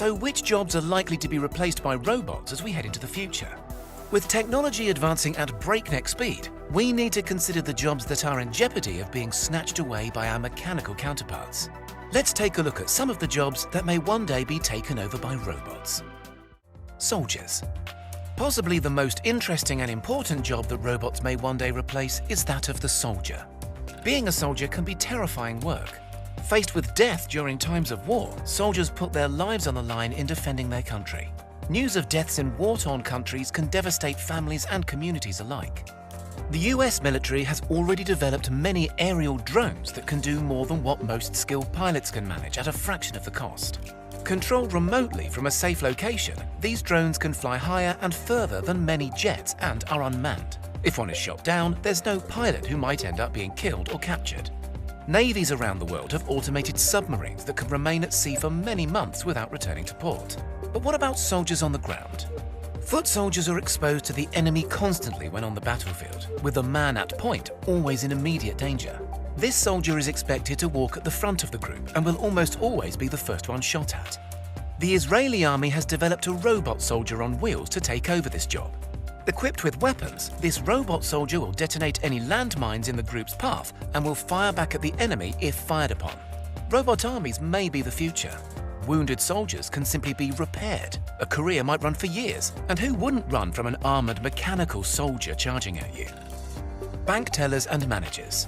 So which jobs are likely to be replaced by robots as we head into the future? With technology advancing at breakneck speed, we need to consider the jobs that are in jeopardy of being snatched away by our mechanical counterparts. Let's take a look at some of the jobs that may one day be taken over by robots. Soldiers. Possibly the most interesting and important job that robots may one day replace is that of the soldier. Being a soldier can be terrifying work. Faced with death during times of war, soldiers put their lives on the line in defending their country. News of deaths in war-torn countries can devastate families and communities alike. The US military has already developed many aerial drones that can do more than what most skilled pilots can manage at a fraction of the cost. Controlled remotely from a safe location, these drones can fly higher and further than many jets and are unmanned. If one is shot down, there's no pilot who might end up being killed or captured. Navies around the world have automated submarines that can remain at sea for many months without returning to port. But what about soldiers on the ground? Foot soldiers are exposed to the enemy constantly when on the battlefield, with a man at point always in immediate danger. This soldier is expected to walk at the front of the group and will almost always be the first one shot at. The Israeli army has developed a robot soldier on wheels to take over this job. Equipped with weapons, this robot soldier will detonate any landmines in the group's path and will fire back at the enemy if fired upon. Robot armies may be the future. Wounded soldiers can simply be repaired. A career might run for years, and who wouldn't run from an armored mechanical soldier charging at you? Bank tellers and managers.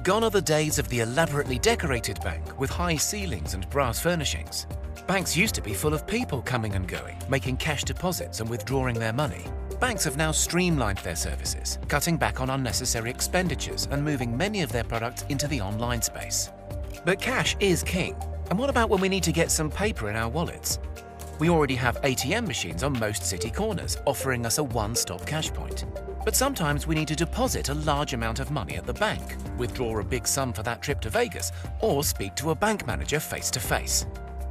Gone are the days of the elaborately decorated bank with high ceilings and brass furnishings. Banks used to be full of people coming and going, making cash deposits and withdrawing their money. Banks have now streamlined their services, cutting back on unnecessary expenditures and moving many of their products into the online space. But cash is king. And what about when we need to get some paper in our wallets? We already have ATM machines on most city corners, offering us a one-stop cash point. But sometimes we need to deposit a large amount of money at the bank, withdraw a big sum for that trip to Vegas, or speak to a bank manager face-to-face.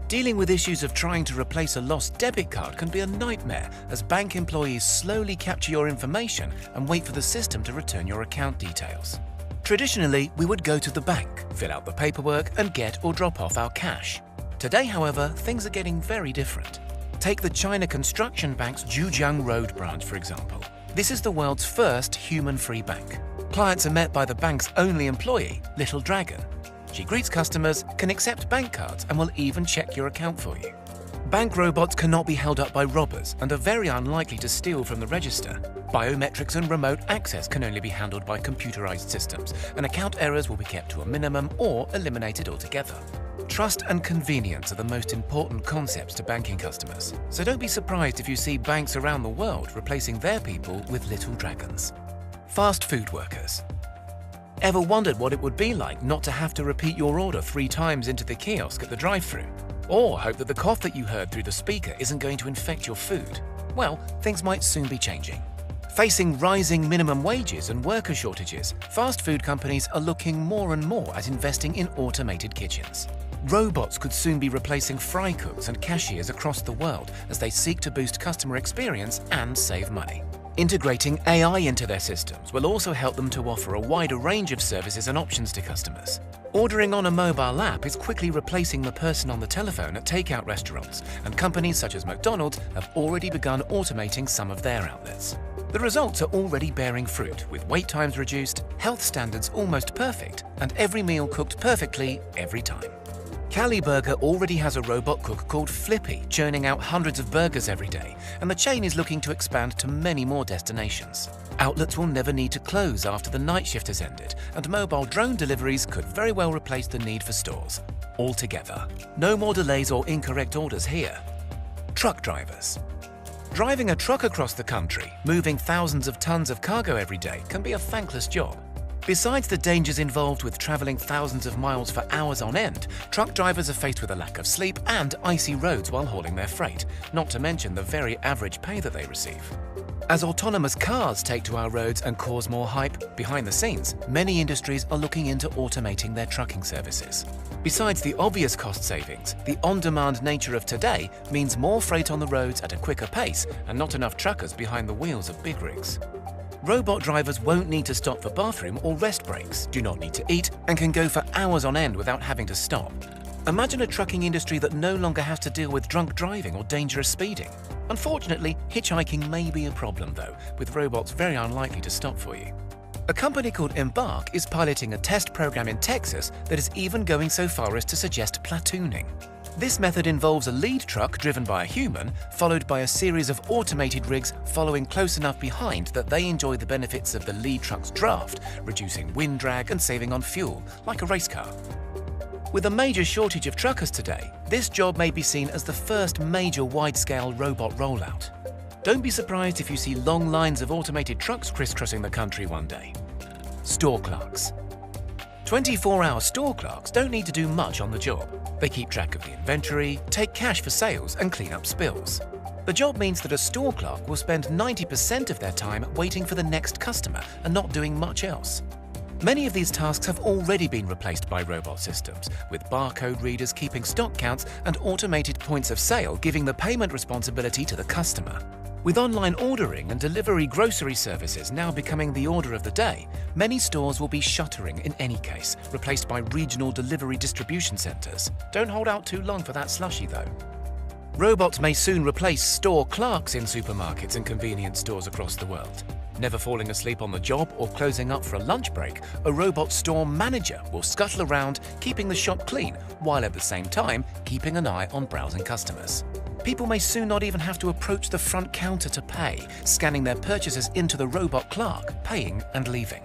Dealing with issues of trying to replace a lost debit card can be a nightmare as bank employees slowly capture your information and wait for the system to return your account details. Traditionally, we would go to the bank, fill out the paperwork, and get or drop off our cash. Today, however, things are getting very different. Take the China Construction Bank's Zhujiang Road branch, for example. This is the world's first human-free bank. Clients are met by the bank's only employee, Little Dragon. She greets customers, can accept bank cards, and will even check your account for you. Bank robots cannot be held up by robbers and are very unlikely to steal from the register. Biometrics and remote access can only be handled by computerized systems, and account errors will be kept to a minimum or eliminated altogether. Trust and convenience are the most important concepts to banking customers, so don't be surprised if you see banks around the world replacing their people with little dragons. Fast food workers. Ever wondered what it would be like not to have to repeat your order 3 times into the kiosk at the drive-thru? Or hope that the cough that you heard through the speaker isn't going to infect your food? Well, things might soon be changing. Facing rising minimum wages and worker shortages, fast food companies are looking more and more at investing in automated kitchens. Robots could soon be replacing fry cooks and cashiers across the world as they seek to boost customer experience and save money. Integrating AI into their systems will also help them to offer a wider range of services and options to customers. Ordering on a mobile app is quickly replacing the person on the telephone at takeout restaurants, and companies such as McDonald's have already begun automating some of their outlets. The results are already bearing fruit, with wait times reduced, health standards almost perfect, and every meal cooked perfectly every time. Cali Burger already has a robot cook called Flippy, churning out hundreds of burgers every day, and the chain is looking to expand to many more destinations. Outlets will never need to close after the night shift has ended, and mobile drone deliveries could very well replace the need for stores altogether. No more delays or incorrect orders here. Truck drivers. Driving a truck across the country, moving thousands of tons of cargo every day can be a thankless job. Besides the dangers involved with traveling thousands of miles for hours on end, truck drivers are faced with a lack of sleep and icy roads while hauling their freight, not to mention the very average pay that they receive. As autonomous cars take to our roads and cause more hype behind the scenes, many industries are looking into automating their trucking services. Besides the obvious cost savings, the on-demand nature of today means more freight on the roads at a quicker pace and not enough truckers behind the wheels of big rigs. Robot drivers won't need to stop for bathroom or rest breaks, do not need to eat, and can go for hours on end without having to stop. Imagine a trucking industry that no longer has to deal with drunk driving or dangerous speeding. Unfortunately, hitchhiking may be a problem though, with robots very unlikely to stop for you. A company called Embark is piloting a test program in Texas that is even going so far as to suggest platooning. This method involves a lead truck driven by a human, followed by a series of automated rigs following close enough behind that they enjoy the benefits of the lead truck's draft, reducing wind drag and saving on fuel, like a race car. With a major shortage of truckers today, this job may be seen as the first major wide-scale robot rollout. Don't be surprised if you see long lines of automated trucks crisscrossing the country one day. Store clerks. 24-hour store clerks don't need to do much on the job. They keep track of the inventory, take cash for sales, and clean up spills. The job means that a store clerk will spend 90% of their time waiting for the next customer and not doing much else. Many of these tasks have already been replaced by robot systems, with barcode readers keeping stock counts and automated points of sale giving the payment responsibility to the customer. With online ordering and delivery grocery services now becoming the order of the day, many stores will be shuttering in any case, replaced by regional delivery distribution centers. Don't hold out too long for that slushie though. Robots may soon replace store clerks in supermarkets and convenience stores across the world. Never falling asleep on the job or closing up for a lunch break, a robot store manager will scuttle around, keeping the shop clean, while at the same time keeping an eye on browsing customers. People may soon not even have to approach the front counter to pay, scanning their purchases into the robot clerk, paying and leaving.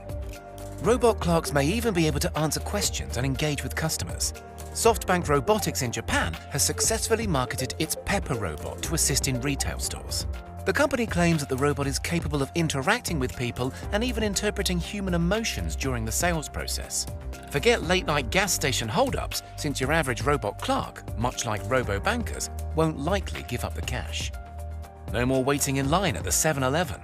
Robot clerks may even be able to answer questions and engage with customers. SoftBank Robotics in Japan has successfully marketed its Pepper robot to assist in retail stores. The company claims that the robot is capable of interacting with people and even interpreting human emotions during the sales process. Forget late-night gas station hold-ups, since your average robot clerk, much like robo-bankers, won't likely give up the cash. No more waiting in line at the 7-Eleven.